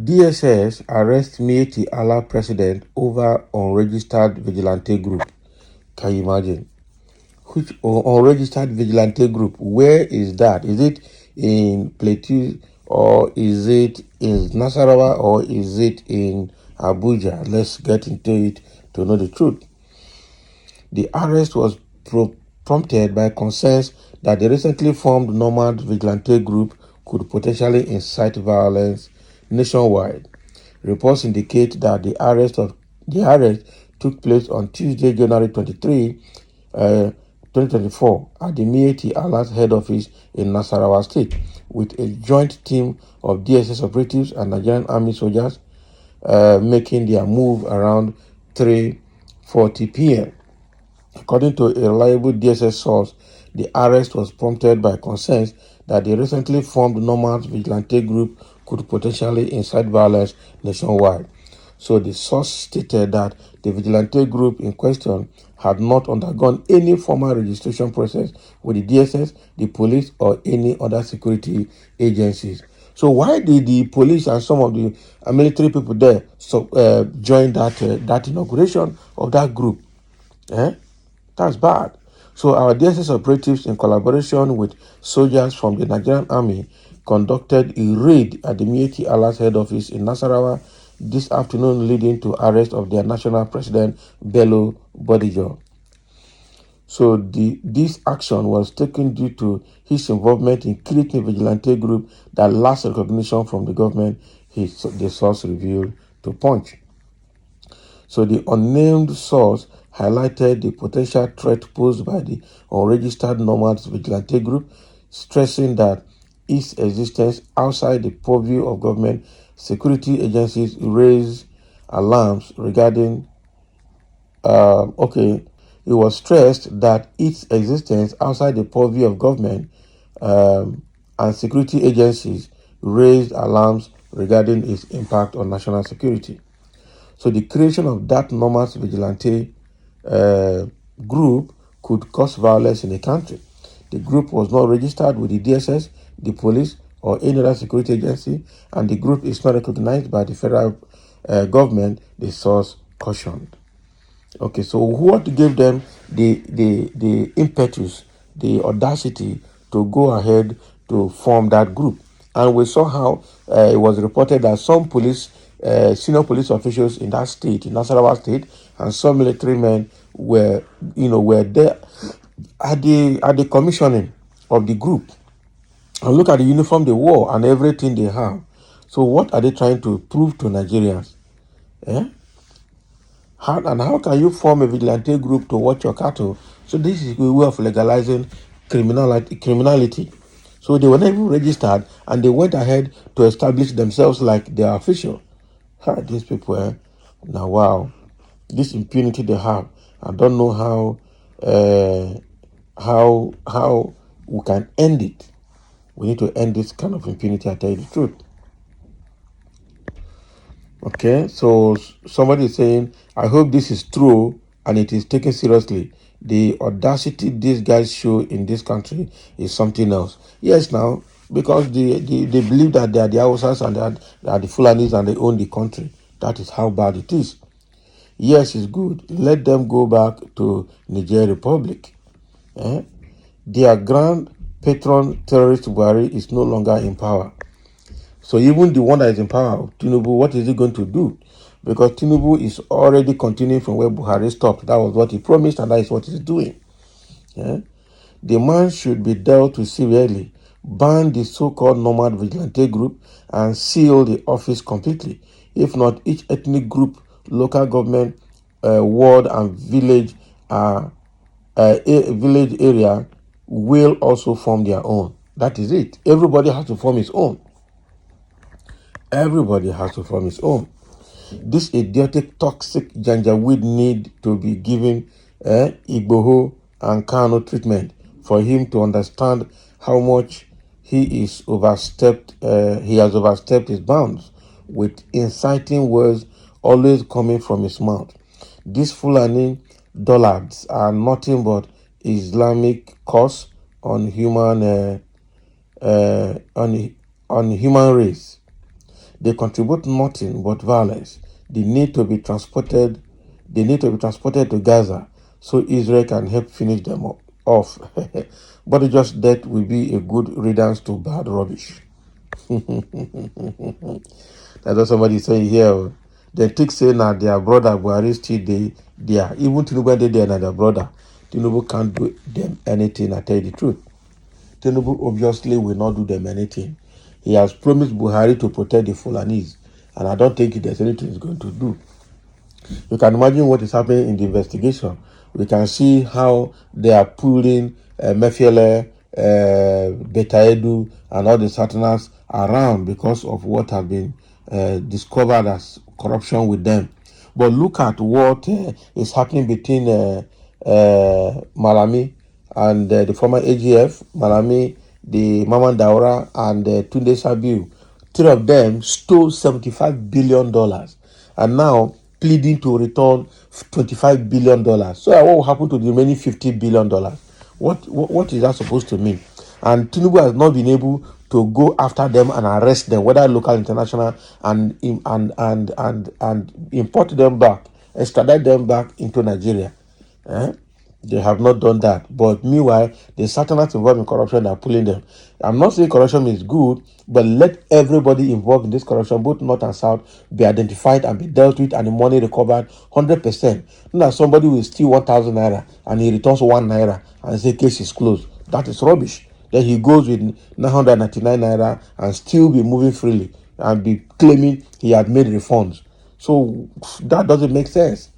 DSS arrests Miyetti Allah president over unregistered vigilante group. Can you imagine? Which unregistered vigilante group? Where is that? Is it in Plateau, or is it in Nasarawa, or is it in Abuja? Let's get into it to know the truth. The arrest was prompted by concerns that the recently formed nomad vigilante group could potentially incite violence nationwide. Reports indicate that the arrest took place on Tuesday, January 23, 2024, at the Miyetti Allah's head office in Nasarawa State, with a joint team of DSS operatives and Nigerian Army soldiers making their move around 3:40 p.m. According to a reliable DSS source, the arrest was prompted by concerns that the recently formed nomad vigilante group could potentially incite violence nationwide. So the source stated that the vigilante group in question had not undergone any formal registration process with the DSS, the police, or any other security agencies. So why did the police and some of the military people there join that inauguration of that group? That's bad. So our DSS operatives, in collaboration with soldiers from the Nigerian Army, conducted a raid at the Miyetti Allah's head office in Nasarawa this afternoon, leading to arrest of their national president, Bello Bodijo. So this action was taken due to his involvement in creating a vigilante group that lacks recognition from the government, the source revealed to Punch. So the unnamed source highlighted the potential threat posed by the unregistered nomads vigilante group, stressing that its existence outside the purview of government security agencies raised alarms regarding. It was stressed that its existence outside the purview of government and security agencies raised alarms regarding its impact on national security. So the creation of that nomads vigilante group could cause violence in the country. The group was not registered with the DSS, the police, or any other security agency, and the group is not recognized by the federal government, the source cautioned. Okay, so what gave them the impetus, the audacity to go ahead to form that group? And we saw how it was reported that some senior police officials in that state, in Nasarawa State, and some military men were there at the commissioning of the group. And look at the uniform they wore and everything they have. So what are they trying to prove to Nigerians? How can you form a vigilante group to watch your cattle? So this is a way of legalizing criminality. So they were not even registered, and they went ahead to establish themselves like they are official. These people, now wow, this impunity they have. I don't know how we can end it. We need to end this kind of impunity. I tell you the truth. Okay, so somebody is saying, I hope this is true and it is taken seriously. The audacity these guys show in this country is something else. Yes, now, because they believe that they are the Hausas and that they are the Fulanis and they own the country. That is how bad it is. Yes, it's good. Let them go back to Niger Republic. Their grand patron terrorist Buhari is no longer in power. So even the one that is in power, Tinubu, what is he going to do? Because Tinubu is already continuing from where Buhari stopped. That was what he promised, and that is what he's doing. The man should be dealt with severely, ban the so-called nomad vigilante group, and seal the office completely. If not, each ethnic group, local government, ward, and village area will also form their own. That is it. Everybody has to form his own. Everybody has to form his own. This idiotic, toxic Janjaweed need to be given Igboho and Kano treatment for him to understand how much he has overstepped his bounds with inciting words always coming from his mouth. These Fulani dullards are nothing but Islamic curse on human race. They contribute nothing but violence. They need to be transported. They need to be transported to Gaza so Israel can help finish them off. But just that will be a good riddance to bad rubbish. That's what somebody say here. They think say now their brother Arrested they are even Tinubu they are their brother. Tinubu can't do them anything, I tell you the truth. Tinubu obviously will not do them anything. He has promised Buhari to protect the Fulanis, and I don't think there's anything he's going to do. You can imagine what is happening in the investigation. We can see how they are pulling Mefiele, Betaedu, and all the Satanas around because of what has been discovered as corruption with them. But look at what is happening between Malami and the former AGF, Malami, the Maman Daura, and Tunde Sabiu. Three of them stole $75 billion and now pleading to return $25 billion. So what will happen to the remaining $50 billion? What is that supposed to mean? And Tinubu has not been able to go after them and arrest them, whether local, international, and import them back, extradite them back into Nigeria. They have not done that. But meanwhile, the Satanists involved in corruption are pulling them. I'm not saying corruption is good, but let everybody involved in this corruption, both North and South, be identified and be dealt with and the money recovered 100%. Not that somebody will steal 1,000 naira and he returns 1 naira and say case is closed. That is rubbish. Then he goes with 999 naira and still be moving freely and be claiming he had made refunds. So that doesn't make sense.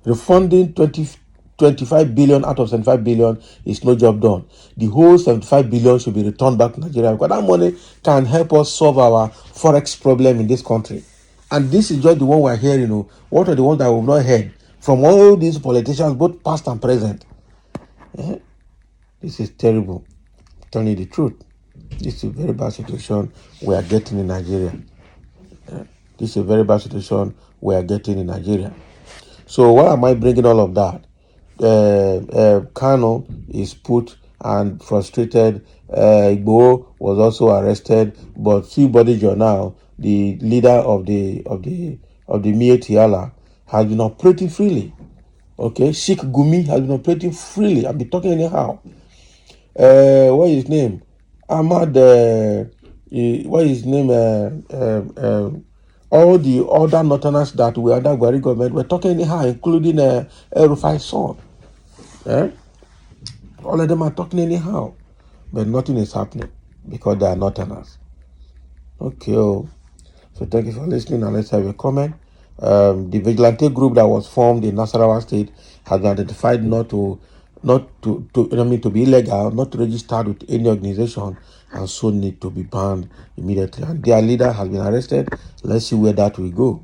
Refunding 25 billion out of 75 billion is no job done. The whole 75 billion should be returned back to Nigeria because that money can help us solve our forex problem in this country. And this is just the one we're hearing. What are the ones that we've not heard from all these politicians, both past and present? This is terrible. I'm telling you the truth. This is a very bad situation we are getting in Nigeria. This is a very bad situation we are getting in Nigeria. So why am I bringing all of that? Kano is put and frustrated. Igbo was also arrested, but Sibodijo now, the leader of the Miyetti has been operating freely. Okay, Sheikh Gumi has been operating freely. I've been talking anyhow. What is his name? Ahmad. What is his name? All the other northerners that were under Buhari government were talking anyhow, including Rufai's son. All of them are talking anyhow, but nothing is happening because they are northerners. Okay, so thank you for listening, and let's have a comment. The Vigilante group that was formed in Nasarawa State has been identified to be illegal, not to register with any organization, and so need to be banned immediately. And their leader has been arrested. Let's see where that will go.